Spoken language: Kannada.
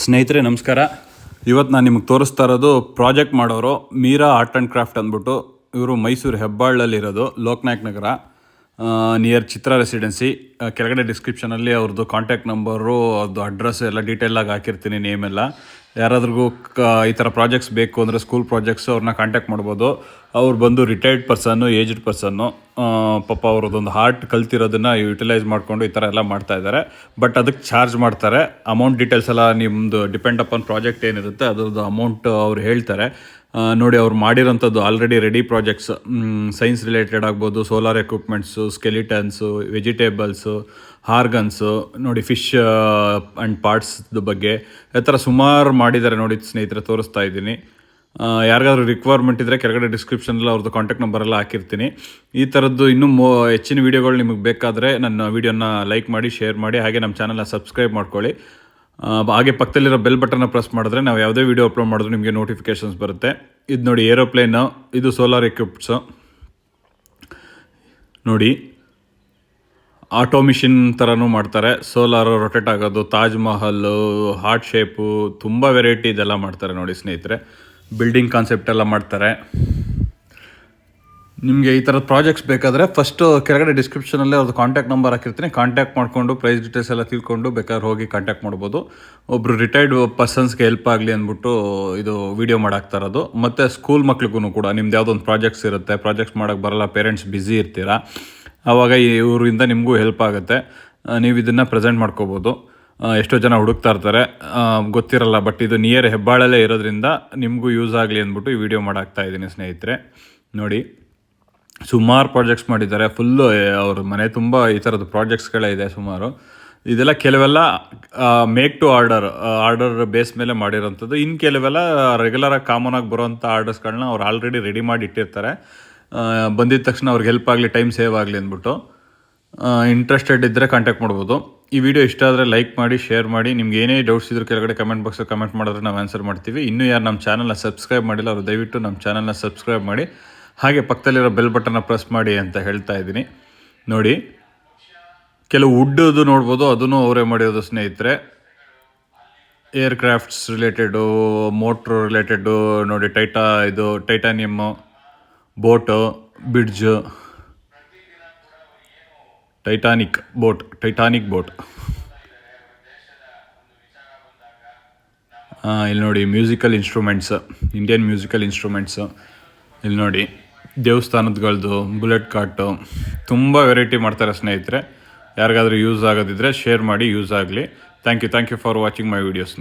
ಸ್ನೇಹಿತರೆ ನಮಸ್ಕಾರ. ಇವತ್ತು ನಾನು ನಿಮಗೆ ತೋರಿಸ್ತಾ ಇರೋದು ಪ್ರಾಜೆಕ್ಟ್ ಮಾಡೋರು ಮೀರಾ ಆರ್ಟ್ ಆ್ಯಂಡ್ ಕ್ರಾಫ್ಟ್ ಅಂದ್ಬಿಟ್ಟು. ಇವರು ಮೈಸೂರು ಹೆಬ್ಬಾಳಲ್ಲಿರೋದು, ಲೋಕನಾಯಕ್ ನಗರ ನಿಯರ್ ಚಿತ್ರ ರೆಸಿಡೆನ್ಸಿ. ಕೆಳಗಡೆ ಡಿಸ್ಕ್ರಿಪ್ಷನಲ್ಲಿ ಅವ್ರದ್ದು ಕಾಂಟ್ಯಾಕ್ಟ್ ನಂಬರು, ಅವ್ರದ್ದು ಅಡ್ರೆಸ್ ಎಲ್ಲ ಡೀಟೇಲಾಗಿ ಹಾಕಿರ್ತೀನಿ, ನೇಮೆಲ್ಲ. ಯಾರಾದ್ರಿಗೂ ಈ ಥರ ಪ್ರಾಜೆಕ್ಟ್ಸ್ ಬೇಕು ಅಂದರೆ, ಸ್ಕೂಲ್ ಪ್ರಾಜೆಕ್ಟ್ಸು, ಅವ್ರನ್ನ ಕಾಂಟ್ಯಾಕ್ಟ್ ಮಾಡ್ಬೋದು. ಅವ್ರು ಬಂದು ರಿಟೈರ್ಡ್ ಪರ್ಸನ್ನು, ಏಜ್ಡ್ ಪರ್ಸನ್ನು. ಪಾಪ ಅವ್ರದ್ದೊಂದು ಆರ್ಟ್ ಕಲ್ತಿರೋದನ್ನು ಯುಟಿಲೈಸ್ ಮಾಡಿಕೊಂಡು ಈ ಥರ ಎಲ್ಲ ಮಾಡ್ತಾಯಿದ್ದಾರೆ. ಬಟ್ ಅದಕ್ಕೆ ಚಾರ್ಜ್ ಮಾಡ್ತಾರೆ. ಅಮೌಂಟ್ ಡೀಟೇಲ್ಸ್ ಎಲ್ಲ ನಿಮ್ಮದು ಡಿಪೆಂಡ್ ಅಪಾನ್ ಪ್ರಾಜೆಕ್ಟ್ ಏನಿರುತ್ತೆ ಅದರದ್ದು ಅಮೌಂಟ್ ಅವ್ರು ಹೇಳ್ತಾರೆ. ನೋಡಿ, ಅವ್ರು ಮಾಡಿರೋಂಥದ್ದು already ready projects, science related ಆಗ್ಬೋದು, solar equipments, skeletons, vegetables, organs, ನೋಡಿ ಫಿಶ್ ಆ್ಯಂಡ್ ಪಾರ್ಟ್ಸ್ದು ಬಗ್ಗೆ ಈ ಥರ ಸುಮಾರು ಮಾಡಿದ್ದಾರೆ. ನೋಡಿ ಸ್ನೇಹಿತರೆ, ತೋರಿಸ್ತಾ ಇದ್ದೀನಿ. ಯಾರಿಗಾದ್ರೂ ರಿಕ್ವೈರ್ಮೆಂಟ್ ಇದ್ದರೆ ಕೆಳಗಡೆ ಡಿಸ್ಕ್ರಿಪ್ಷನಲ್ಲಿ ಅವ್ರದ್ದು ಕಾಂಟ್ಯಾಕ್ಟ್ ನಂಬರೆಲ್ಲ ಹಾಕಿರ್ತೀನಿ. ಈ ಥರದ್ದು ಇನ್ನೂ ಹೆಚ್ಚಿನ ವೀಡಿಯೋಗಳು ನಿಮಗೆ ಬೇಕಾದರೆ ನನ್ನ ವೀಡಿಯೋನ ಲೈಕ್ ಮಾಡಿ, ಶೇರ್ ಮಾಡಿ, ಹಾಗೆ ನಮ್ಮ ಚಾನಲ್ನ ಸಬ್ಸ್ಕ್ರೈಬ್ ಮಾಡ್ಕೊಳ್ಳಿ. ಹಾಗೆ ಪಕ್ಕದಲ್ಲಿರೋ ಬೆಲ್ ಬಟನ್ನ ಪ್ರೆಸ್ ಮಾಡಿದ್ರೆ ನಾವು ಯಾವುದೇ ವೀಡಿಯೋ ಅಪ್ಲೋಡ್ ಮಾಡಿದ್ರು ನಿಮಗೆ ನೋಟಿಫಿಕೇಷನ್ಸ್ ಬರುತ್ತೆ. ಇದು ನೋಡಿ ಏರೋಪ್ಲೇನು, ಇದು ಸೋಲಾರ್ ಎಕ್ವಿಪ್ಮೆಂಟ್ಸು. ನೋಡಿ ಆಟೋ ಮಿಷಿನ್ ಥರನೂ ಮಾಡ್ತಾರೆ, ಸೋಲಾರು ರೊಟೇಟ್ ಆಗೋದು, ತಾಜ್ ಮಹಲ್ಲು, ಹಾರ್ಟ್ ಶೇಪು, ತುಂಬ ವೆರೈಟಿ ಇದೆಲ್ಲ ಮಾಡ್ತಾರೆ. ನೋಡಿ ಸ್ನೇಹಿತರೆ, ಬಿಲ್ಡಿಂಗ್ ಕಾನ್ಸೆಪ್ಟ್ ಎಲ್ಲ ಮಾಡ್ತಾರೆ. ನಿಮಗೆ ಈ ಥರದ ಪ್ರಾಜೆಕ್ಟ್ಸ್ ಬೇಕಾದರೆ ಫಸ್ಟು ಕೆಳಗಡೆ ಡಿಸ್ಕ್ರಿಪ್ಷನಲ್ಲೇ ಅವ್ರದ್ದು ಕಾಂಟ್ಯಾಕ್ಟ್ ನಂಬರ್ ಹಾಕಿರ್ತೀನಿ. ಕಾಂಟ್ಯಾಕ್ಟ್ ಮಾಡಿಕೊಂಡು ಪ್ರೈಸ್ ಡೀಟೇಲ್ಸ್ ಎಲ್ಲ ತಿಳ್ಕೊಂಡು ಬೇಕಾದ್ರೆ ಹೋಗಿ ಕಾಂಟ್ಯಾಕ್ಟ್ ಮಾಡ್ಬೋದು. ಒಬ್ಬರು ರಿಟೈರ್ಡ್ ಪರ್ಸನ್ಸ್ಗೆ ಹೆಲ್ಪ್ ಆಗಲಿ ಅಂದ್ಬಿಟ್ಟು ಇದು ವೀಡಿಯೋ ಮಾಡಾಕ್ತಾ ಇರೋದು. ಮತ್ತು ಸ್ಕೂಲ್ ಮಕ್ಳಿಗೂ ಕೂಡ ನಿಮ್ದು ಯಾವುದೊಂದು ಪ್ರಾಜೆಕ್ಟ್ಸ್ ಇರುತ್ತೆ, ಪ್ರಾಜೆಕ್ಟ್ಸ್ ಮಾಡೋಕ್ಕೆ ಬರೋಲ್ಲ, ಪೇರೆಂಟ್ಸ್ ಬ್ಯುಸಿ ಇರ್ತೀರಾ, ಆವಾಗ ಇವರಿಂದ ನಿಮಗೂ ಹೆಲ್ಪ್ ಆಗುತ್ತೆ. ನೀವು ಇದನ್ನು ಪ್ರೆಸೆಂಟ್ ಮಾಡ್ಕೋಬೋದು. ಎಷ್ಟೋ ಜನ ಹುಡುಕ್ತಾ ಇರ್ತಾರೆ, ಗೊತ್ತಿರಲ್ಲ. ಬಟ್ ಇದು ನಿಯರ್ ಹೆಬ್ಬಾಳಲ್ಲೇ ಇರೋದ್ರಿಂದ ನಿಮಗೂ ಯೂಸ್ ಆಗಲಿ ಅಂದ್ಬಿಟ್ಟು ಈ ವಿಡಿಯೋ ಮಾಡಾಕ್ತಾ ಇದ್ದೀನಿ ಸ್ನೇಹಿತರೆ. ನೋಡಿ, ಸುಮಾರು ಪ್ರಾಜೆಕ್ಟ್ಸ್ ಮಾಡಿದ್ದಾರೆ. ಫುಲ್ಲು ಅವ್ರ ಮನೆ ತುಂಬ ಈ ಥರದ್ದು ಪ್ರಾಜೆಕ್ಟ್ಸ್ಗಳೇ ಇದೆ ಸುಮಾರು. ಇದೆಲ್ಲ ಕೆಲವೆಲ್ಲ ಮೇಕ್ ಟು ಆರ್ಡರ್ ಬೇಸ್ ಮೇಲೆ ಮಾಡಿರೋಂಥದ್ದು. ಇನ್ನು ಕೆಲವೆಲ್ಲ ರೆಗ್ಯುಲರಾಗಿ ಕಾಮನಾಗಿ ಬರೋವಂಥ ಆರ್ಡರ್ಸ್ಗಳನ್ನ ಅವ್ರು ಆಲ್ರೆಡಿ ರೆಡಿ ಮಾಡಿ ಇಟ್ಟಿರ್ತಾರೆ. ಬಂದಿದ್ದ ತಕ್ಷಣ ಅವ್ರಿಗೆ ಹೆಲ್ಪ್ ಆಗಲಿ, ಟೈಮ್ ಸೇವ್ ಆಗಲಿ ಅಂದ್ಬಿಟ್ಟು. ಇಂಟ್ರೆಸ್ಟೆಡ್ ಇದ್ದರೆ ಕಾಂಟ್ಯಾಕ್ಟ್ ಮಾಡ್ಬೋದು. ಈ ವಿಡಿಯೋ ಇಷ್ಟ ಆದರೆ ಲೈಕ್ ಮಾಡಿ, ಶೇರ್ ಮಾಡಿ. ನಿಮ್ಗೆ ಏನೇ ಡೌಟ್ಸ್ ಇದ್ರೂ ಕೆಳಗಡೆ ಕಮೆಂಟ್ ಬಾಕ್ಸಲ್ಲಿ ಕಮೆಂಟ್ ಮಾಡಿದ್ರೆ ನಾವು ಆನ್ಸರ್ ಮಾಡ್ತೀವಿ. ಇನ್ನೂ ಯಾರು ನಮ್ಮ ಚಾನಲ್ನ ಸಬ್ಸ್ಕ್ರೈಬ್ ಮಾಡಿಲ್ಲ ಅವರು ದಯವಿಟ್ಟು ನಮ್ಮ ಚಾನಲ್ನ ಸಬ್ಸ್ಕ್ರೈಬ್ ಮಾಡಿ, ಹಾಗೆ ಪಕ್ಕದಲ್ಲಿರೋ ಬೆಲ್ ಬಟನ್ನ ಪ್ರೆಸ್ ಮಾಡಿ ಅಂತ ಹೇಳ್ತಾ ಇದ್ದೀನಿ. ನೋಡಿ, ಕೆಲವು ವುಡ್ದು ನೋಡ್ಬೋದು, ಅದನ್ನು ಅವರೇ ಮಾಡಿರೋದು ಸ್ನೇಹಿತರೆ. Aircrafts related, motor related. ನೋಡಿ, titanium, boat, bridge, Titanic boat. ಇಲ್ಲಿ ನೋಡಿ musical instruments, Indian musical instruments. ಇಲ್ಲಿ ನೋಡಿ ದೇವಸ್ಥಾನದಗಳದ್ದು, ಬುಲೆಟ್ ಕಾರ್ಟು, ತುಂಬ ವೆರೈಟಿ ಮಾಡ್ತಾರೆ ಸ್ನೇಹಿತರೆ. ಯಾರಿಗಾದ್ರೂ ಯೂಸ್ ಆಗೋದಿದ್ರೆ ಶೇರ್ ಮಾಡಿ, ಯೂಸ್ ಆಗಲಿ. Thank you for watching my videos.